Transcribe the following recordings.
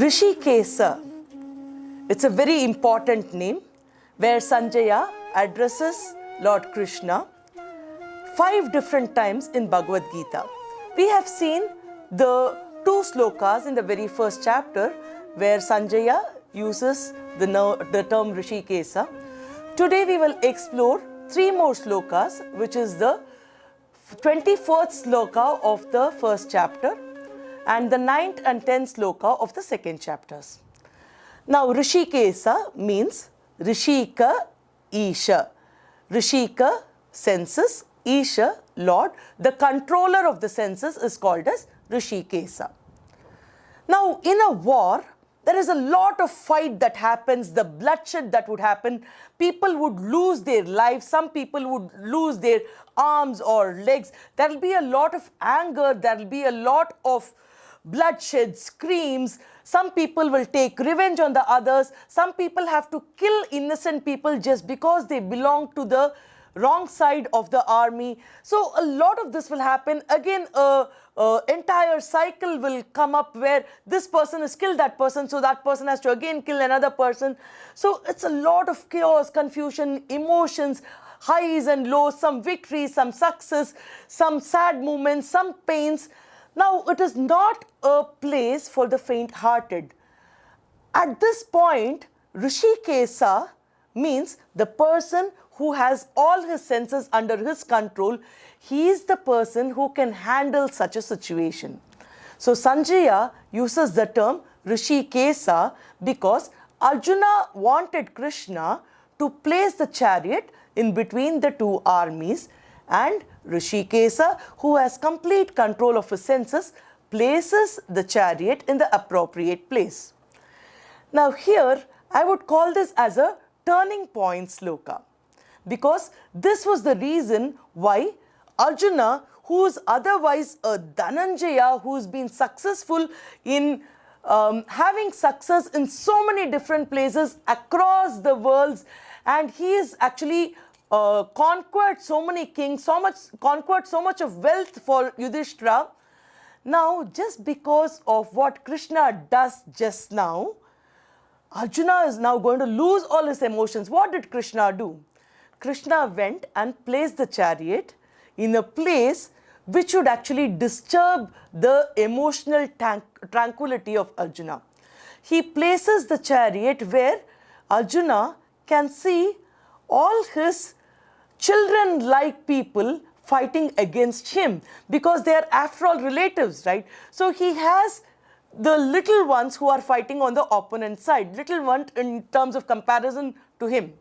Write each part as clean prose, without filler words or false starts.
Hrishkesa. It's a very important name where Sanjaya addresses Lord Krishna 5 different times in Bhagavad Gita. We have seen the 2 slokas in the very first chapter where Sanjaya uses the term Hrishkesa. Today we will explore 3 more slokas, which is the 24th sloka of the first chapter and the 9th and 10th sloka of the second chapters. Now Hrishkesa means Rishika Isha. Rishika, senses, Isha, Lord. The controller of the senses is called as Hrishkesa. Now in a war, there is a lot of fight that happens, the bloodshed that would happen. People would lose their lives. Some people would lose their arms or legs. There will be a lot of anger. There will be a lot of bloodshed, screams. Some people will take revenge on the others. Some people have to kill innocent people just because they belong to the wrong side of the army. So a lot of this will happen. Again, entire cycle will come up where this person has killed that person, so that person has to again kill another person. So it's a lot of chaos, confusion, emotions, highs and lows, some victories, some success, some sad moments, some pains. Now, it is not a place for the faint-hearted. At this point, Hrishkesa means the person who has all his senses under his control. He is the person who can handle such a situation. So, Sanjaya uses the term Hrishkesa because Arjuna wanted Krishna to place the chariot in between the 2 armies, and Hrishkesa, who has complete control of his senses, places the chariot in the appropriate place. Now here, I would call this as a turning point sloka, because this was the reason why Arjuna, who is otherwise a Dhananjaya, who has been successful in having success in so many different places across the worlds, and he is actually conquered so many kings, conquered so much of wealth for Yudhishthira. Now, just because of what Krishna does just now, Arjuna is now going to lose all his emotions. What did Krishna do? Krishna went and placed the chariot in a place which would actually disturb the emotional tranquility of Arjuna. He places the chariot where Arjuna can see all his children-like people fighting against him, because they are after all relatives, right? So he has the little ones who are fighting on the opponent side, little ones in terms of comparison to him.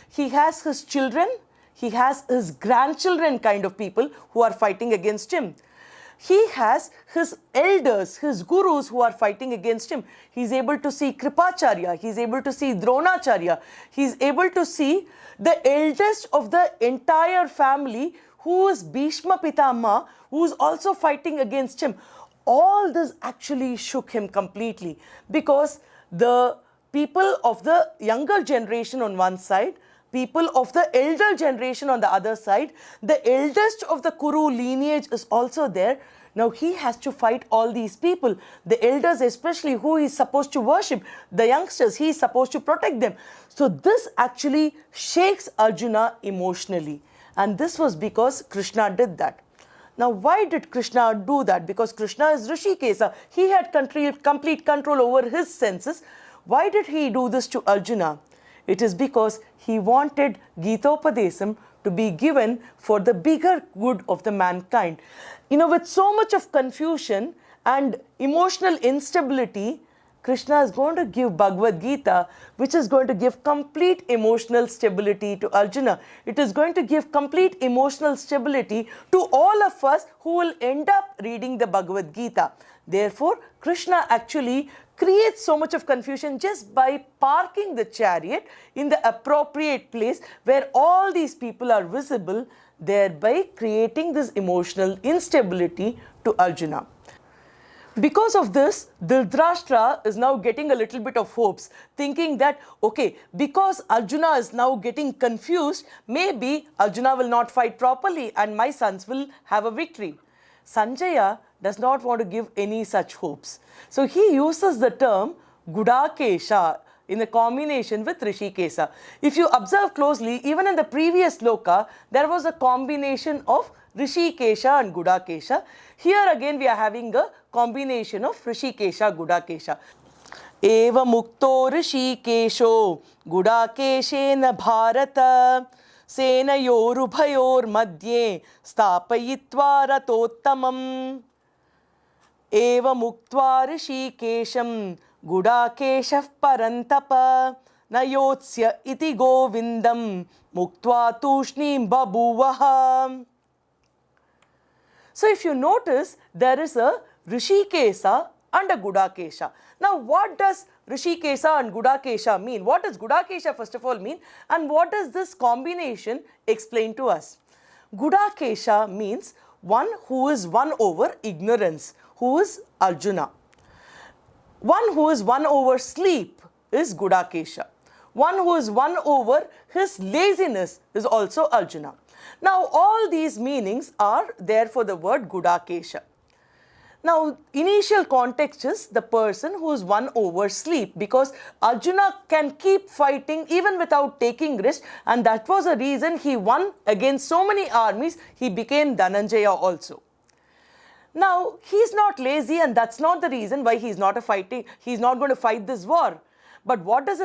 He has his children, he has his grandchildren kind of people who are fighting against him. He has his elders, his gurus who are fighting against him. He's able to see Kripacharya, he's able to see Dronacharya, he's able to see the eldest of the entire family, who is Bhishma Pitama, who is also fighting against him. All this actually shook him completely, because the people of the younger generation on one side, people of the elder generation on the other side, the eldest of the Kuru lineage is also there. Now he has to fight all these people, the elders especially, who he is supposed to worship, the youngsters, he is supposed to protect them. So this actually shakes Arjuna emotionally, and this was because Krishna did that. Now why did Krishna do that? Because Krishna is Hrishkesa. He had complete control over his senses. Why did he do this to Arjuna? It is because he wanted Geethopadesam to be given for the bigger good of the mankind. You know, with so much of confusion and emotional instability, Krishna is going to give Bhagavad Gita, which is going to give complete emotional stability to Arjuna. It is going to give complete emotional stability to all of us who will end up reading the Bhagavad Gita. Therefore, Krishna actually creates so much of confusion just by parking the chariot in the appropriate place where all these people are visible, thereby creating this emotional instability to Arjuna. Because of this, Dhritarashtra is now getting a little bit of hopes, thinking that, okay, because Arjuna is now getting confused, maybe Arjuna will not fight properly and my sons will have a victory. Sanjaya does not want to give any such hopes. So he uses the term Gudakesha in a combination with Hrishkesa. If you observe closely, even in the previous sloka, there was a combination of Hrishkesa and Gudakesha. Here again we are having a combination of Hrishkesa, Gudakesha. Eva mukto Hrishkesho Gudakeshena Bharata Senayorubhayor madhye Stapayitva ratottamam. Eva muktva Hrishkesham Gudakeshah parantapa Nayotsya iti govindam Muktva tushnim babuvaha. So if you notice, there is a Hrishkesa and a Gudakesha. Now what does Hrishkesa and Gudakesha mean? What does Gudakesha first of all mean? And what does this combination explain to us? Gudakesha means one who is won over ignorance, who is Arjuna. One who is won over sleep is Gudakesha. One who is won over his laziness is also Arjuna. Now all these meanings are there for the word Gudakesha. Now initial context is the person who is won over sleep, because Arjuna can keep fighting even without taking rest, and that was the reason he won against so many armies. He became Dhananjaya also. Now he is not lazy, and that's not the reason why he is not going to fight this war. But what does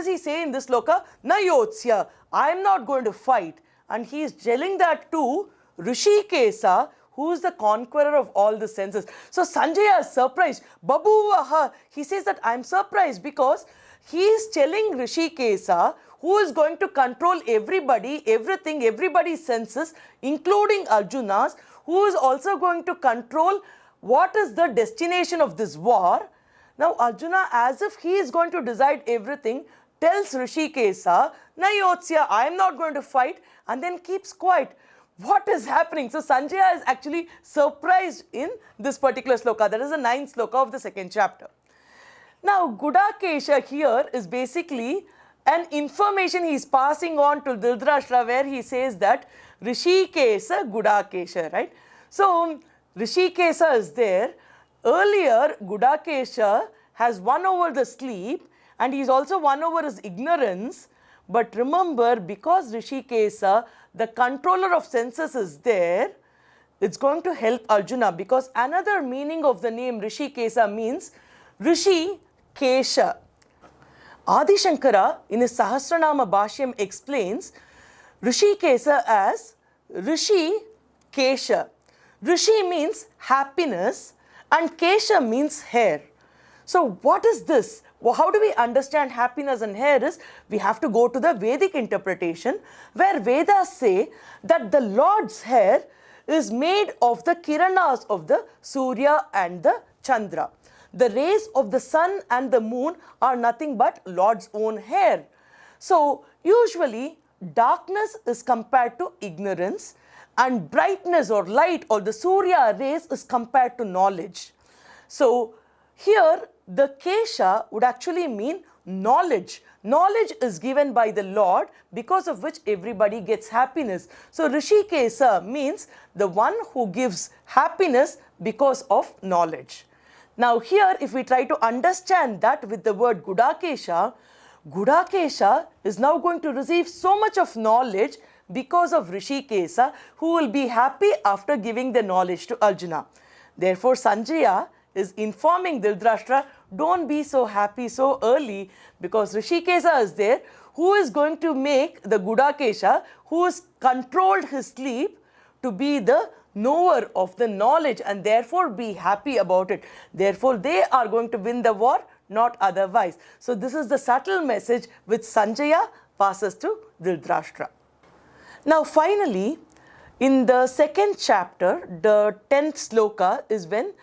he say in this sloka? Nayotsya, I am not going to fight. And he is telling that to Hrishkesa, who is the conqueror of all the senses. So Sanjaya is surprised. Babuvaha, he says that I am surprised because he is telling Hrishkesa, who is going to control everybody, everything, everybody's senses, including Arjuna's, who is also going to control what is the destination of this war. Now Arjuna, as if he is going to decide everything, tells Hrishkesa, Nayotsya, I am not going to fight, and then keeps quiet. What is happening? So Sanjaya is actually surprised in this particular sloka. That is the 9th sloka of the 2nd chapter. Now Gudakesha here is basically an information he is passing on to Dhritarashtra, where he says that Hrishkesa, Gudakesha, right? So Hrishkesa is there. Earlier, Gudakesha has won over the sleep, and he is also won over his ignorance. But remember, because Hrishkesa, the controller of senses, is there, it's going to help Arjuna, because another meaning of the name Hrishkesa means Rishi Kesha. Adi Shankara in his Sahasranama Bhashyam explains Hrishkesa as Rishi Kesha. Rishi means happiness and Kesha means hair. So what is this? Well, how do we understand happiness and hair is, we have to go to the Vedic interpretation, where Vedas say that the Lord's hair is made of the kiranas of the Surya and the Chandra. The rays of the sun and the moon are nothing but Lord's own hair. So usually darkness is compared to ignorance, and brightness or light or the Surya rays is compared to knowledge. So here the Kesha would actually mean knowledge. Knowledge is given by the Lord, because of which everybody gets happiness. So Hrishkesa means the one who gives happiness because of knowledge. Now here, if we try to understand that with the word Gudakesha, Gudakesha is now going to receive so much of knowledge because of Hrishkesa, who will be happy after giving the knowledge to Arjuna. Therefore Sanjaya is informing Dhritarashtra, don't be so happy so early, because Hrishkesa is there, who is going to make the Gudakesha, who has controlled his sleep, to be the knower of the knowledge, and therefore be happy about it. Therefore they are going to win the war, not otherwise. So this is the subtle message which Sanjaya passes to Dhritarashtra. Now finally, in the 2nd chapter, the 10th sloka is when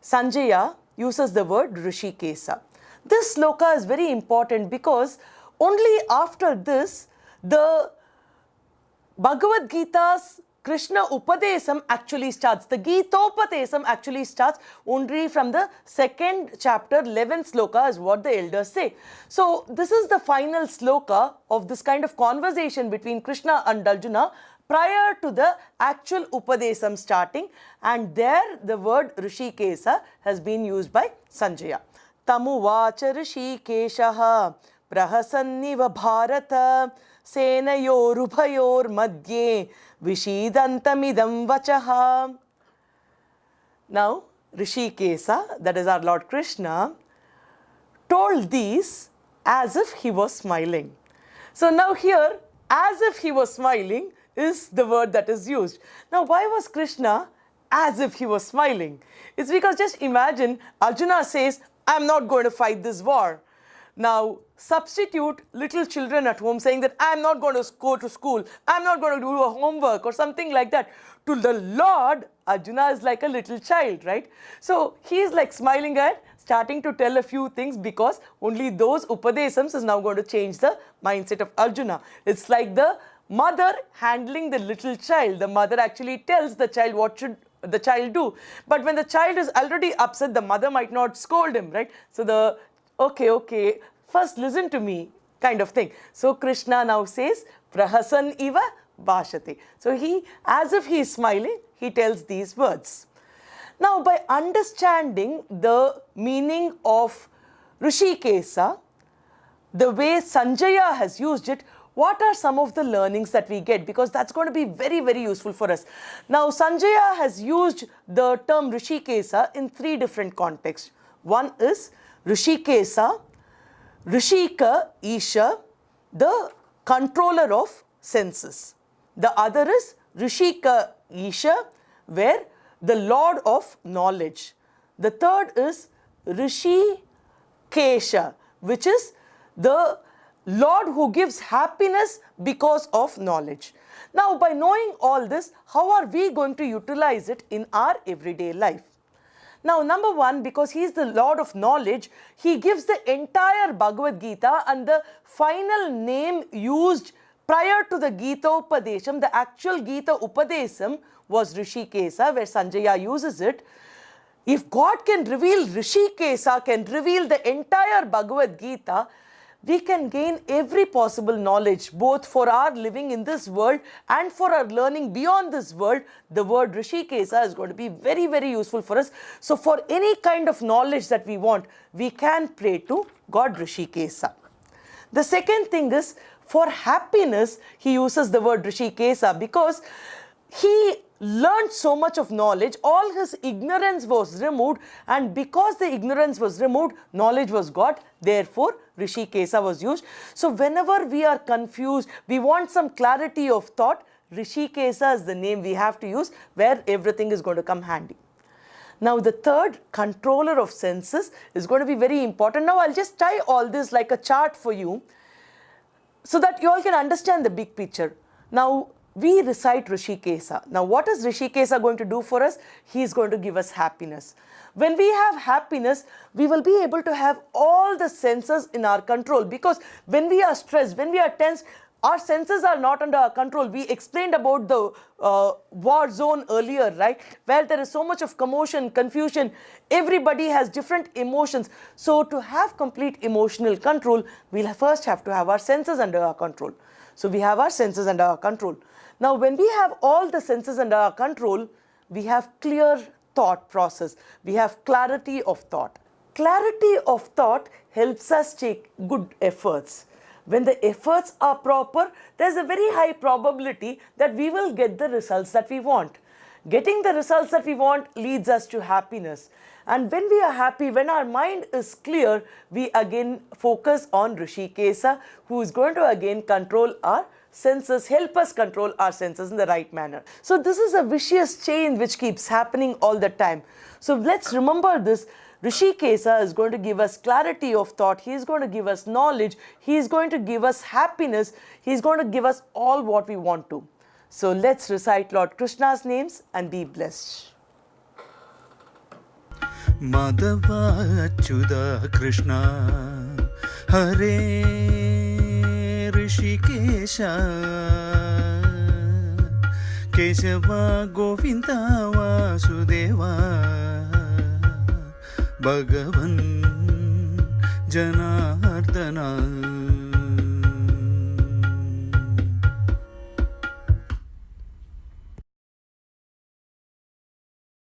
Sanjaya uses the word Hrishkesa. This sloka is very important, because only after this the Bhagavad Gita's Krishna Upadesam actually starts. The Gitopadesam actually starts only from the 2nd chapter, 11th sloka is what the elders say. So this is the final sloka of this kind of conversation between Krishna and Arjuna prior to the actual Upadesam starting, and there the word Hrishkesa has been used by Sanjaya. Tamuvacha Hrishikeshaha Prahasanniva Bharata Senayorubhayor Madhye Vishidantamidam Vachaha. Now, Hrishikesa, that is our Lord Krishna, told these as if he was smiling. So now here, as if he was smiling is the word that is used. Now, why was Krishna as if he was smiling? It's because just imagine Arjuna says, I'm not going to fight this war. Now, substitute little children at home saying that I'm not going to go to school, I'm not going to do a homework or something like that. To the Lord, Arjuna is like a little child, right? So he is like smiling and starting to tell a few things because only those Upadesams is now going to change the mindset of Arjuna. It's like the mother handling the little child. The mother actually tells the child what should the child do. But when the child is already upset, the mother might not scold him, right? So the okay, first listen to me kind of thing. So Krishna now says, Prahasan iva bhashate. So he, as if he is smiling, he tells these words. Now, by understanding the meaning of Hrishikesa, the way Sanjaya has used it, what are some of the learnings that we get? Because that's going to be very, very useful for us. Now, Sanjaya has used the term Hrishikesa in 3 different contexts. One is Hrishikesa, Hrishika, Isha, the controller of senses. The other is Hrishika, Isha, where the Lord of knowledge. The third is Hrishikesha, which is the Lord who gives happiness because of knowledge. Now, by knowing all this, how are we going to utilize it in our everyday life? Now, number one, because he is the Lord of knowledge, he gives the entire Bhagavad Gita, and the final name used prior to the Gita Upadesham, the actual Gita Upadesham was Hrishikesa, where Sanjaya uses it. If God can reveal Hrishikesa, can reveal the entire Bhagavad Gita, we can gain every possible knowledge, both for our living in this world and for our learning beyond this world. The word Hrishikesa is going to be very, very useful for us. So for any kind of knowledge that we want, we can pray to God Hrishikesa. The second thing is, for happiness, he uses the word Hrishikesa because he learned so much of knowledge, all his ignorance was removed, and because the ignorance was removed, knowledge was got, therefore Hrishikesa was used. So whenever we are confused, we want some clarity of thought, Hrishikesa is the name we have to use, where everything is going to come handy. Now the third, controller of senses, is going to be very important. Now I'll just tie all this like a chart for you so that you all can understand the big picture. Now, we recite Hrishikesa. Now, what is Hrishikesa going to do for us? He is going to give us happiness. When we have happiness, we will be able to have all the senses in our control, because when we are stressed, when we are tense, our senses are not under our control. We explained about the war zone earlier, right? Where there is so much of commotion, confusion, everybody has different emotions. So to have complete emotional control, we'll first have to have our senses under our control. So we have our senses under our control. Now, when we have all the senses under our control, we have clear thought process. We have clarity of thought. Clarity of thought helps us take good efforts. When the efforts are proper, there's a very high probability that we will get the results that we want. Getting the results that we want leads us to happiness. And when we are happy, when our mind is clear, we again focus on Hrishikesa, who is going to again control our senses, help us control our senses in the right manner. So this is a vicious chain which keeps happening all the time. So let's remember this. Hrishikesa is going to give us clarity of thought. He is going to give us knowledge. He is going to give us happiness. He is going to give us all what we want to. So let's recite Lord Krishna's names and be blessed. Madhava Achyuta Krishna Hare Hrishikesha Kesava Govinda Vasudeva Bhagavan Janardana